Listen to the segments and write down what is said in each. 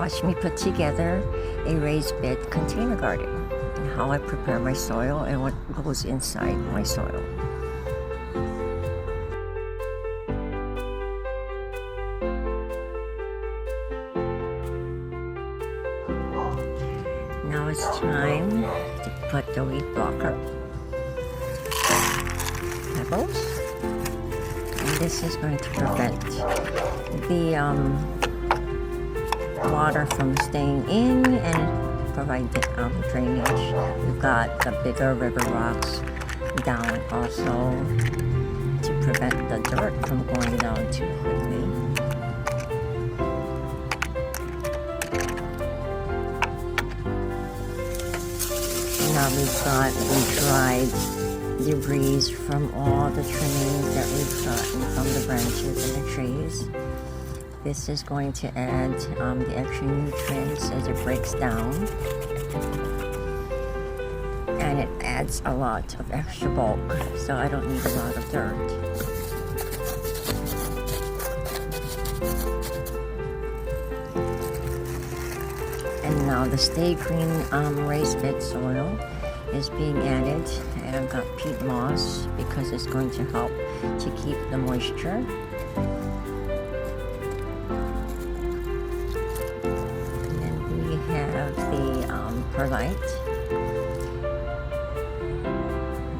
Watch me put together a raised bed container garden and how I prepare my soil and what goes inside my soil. Now it's time to put the weed blocker pebbles, and this is going to prevent the water from staying in and provide the drainage. We've got the bigger river rocks down also to prevent the dirt from going down too quickly. Now we've got the dried debris from all the trimmings that we've gotten from the branches and the trees. This is going to add the extra nutrients as it breaks down, and it adds a lot of extra bulk, so I don't need a lot of dirt. And now the Stay Green raised bed soil is being added, and I've got peat moss because it's going to help to keep the moisture. Perlite,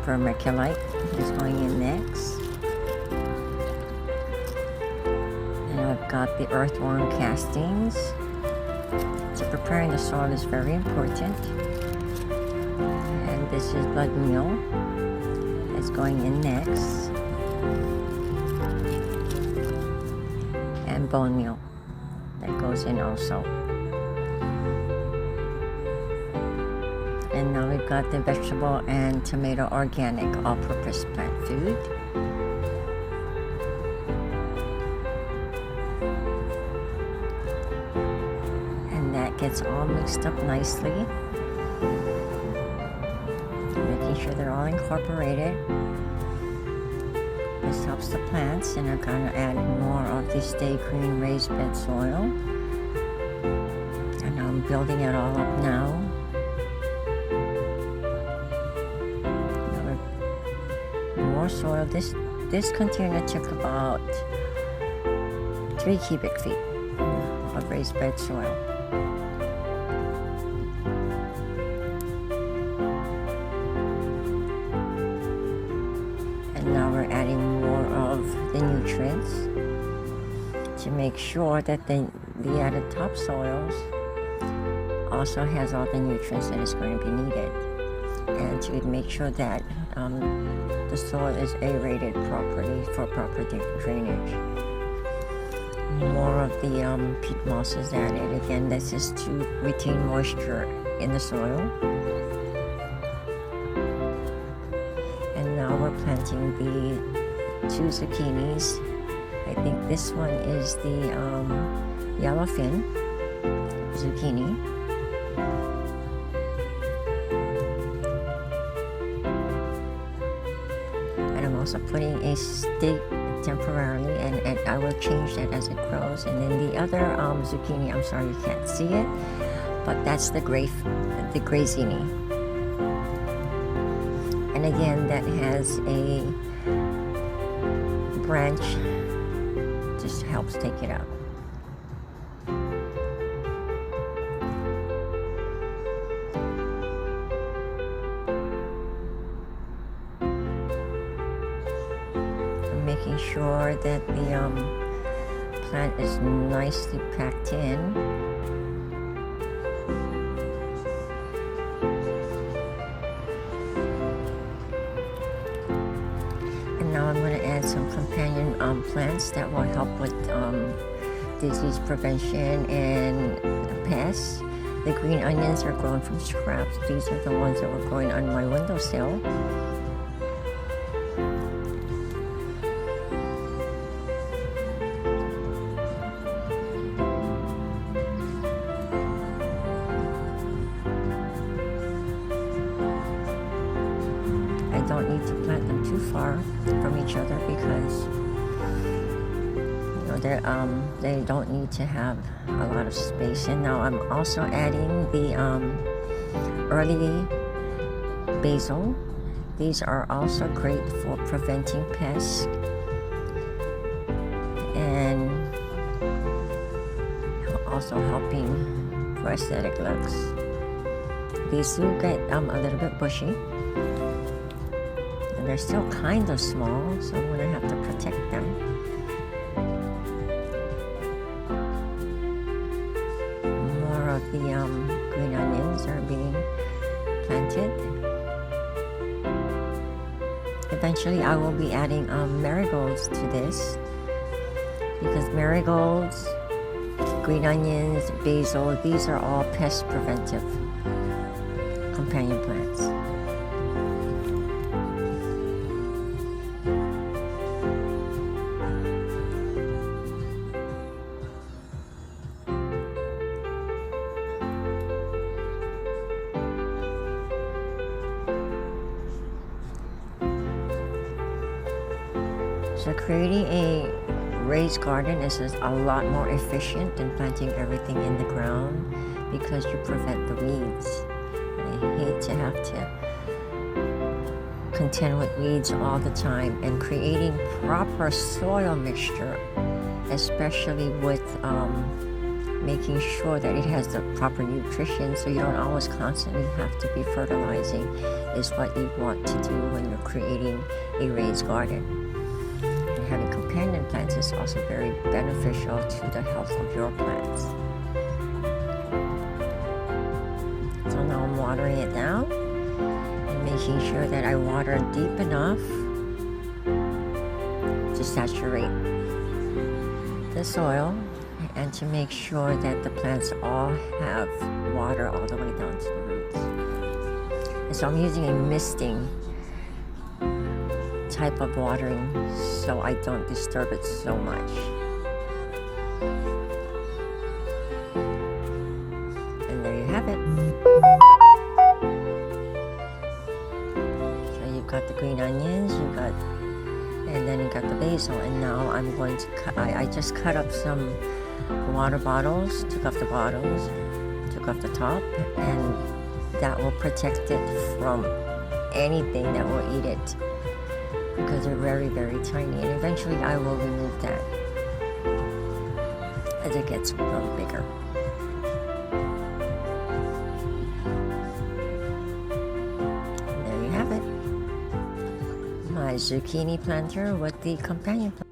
vermiculite is going in next, and I've got the earthworm castings. So preparing the soil is very important, and this is blood meal that's going in next, and bone meal that goes in also. And now we've got the vegetable and tomato organic all-purpose plant food. And that gets all mixed up nicely. Making sure they're all incorporated. This helps the plants, and I'm going to add more of the Stay Green raised bed soil. And I'm building it all up now. More soil. This container took about 3 cubic feet of raised bed soil. And now we're adding more of the nutrients to make sure that the added topsoils also has all the nutrients that is going to be needed, and to make sure that the soil is aerated properly for proper drainage. More of the peat moss is added. Again, this is to retain moisture in the soil. And now we're planting the 2 zucchinis. I think this one is the yellowfin zucchini. Also putting a stake temporarily, and I will change that as it grows. And then the other zucchini, I'm sorry you can't see it, but that's the grazini. And again, that has a branch, just helps take it out. Making sure that the plant is nicely packed in. And now I'm going to add some companion plants that will help with disease prevention and pests. The green onions are grown from scraps. These are the ones that were growing on my windowsill. I don't need to plant them too far from each other because they don't need to have a lot of space. And now I'm also adding the early basil. These are also great for preventing pests and also helping for aesthetic looks. These do get a little bit bushy, and they're still kind of small, so I'm going to have to protect them. More of the green onions are being planted. Eventually I will be adding marigolds to this, because marigolds, green onions, basil, these are all pest preventive companion plants. So creating a raised garden is a lot more efficient than planting everything in the ground, because you prevent the weeds. And I hate to have to contend with weeds all the time, and creating proper soil mixture, especially with making sure that it has the proper nutrition so you don't always constantly have to be fertilizing, is what you want to do when you're creating a raised garden. And having companion plants is also very beneficial to the health of your plants. So now I'm watering it down and making sure that I water deep enough to saturate the soil and to make sure that the plants all have water all the way down to the roots. And so I'm using a misting type of watering so I don't disturb it so much. And there you have it. So you've got the green onions, and then you got the basil, and now I'm going to cut, I just cut up some water bottles, took off the bottles, took off the top, and that will protect it from anything that will eat it, because they're very, very tiny, and eventually I will remove that as it gets bigger. And there you have it, my zucchini planter with the companion plant.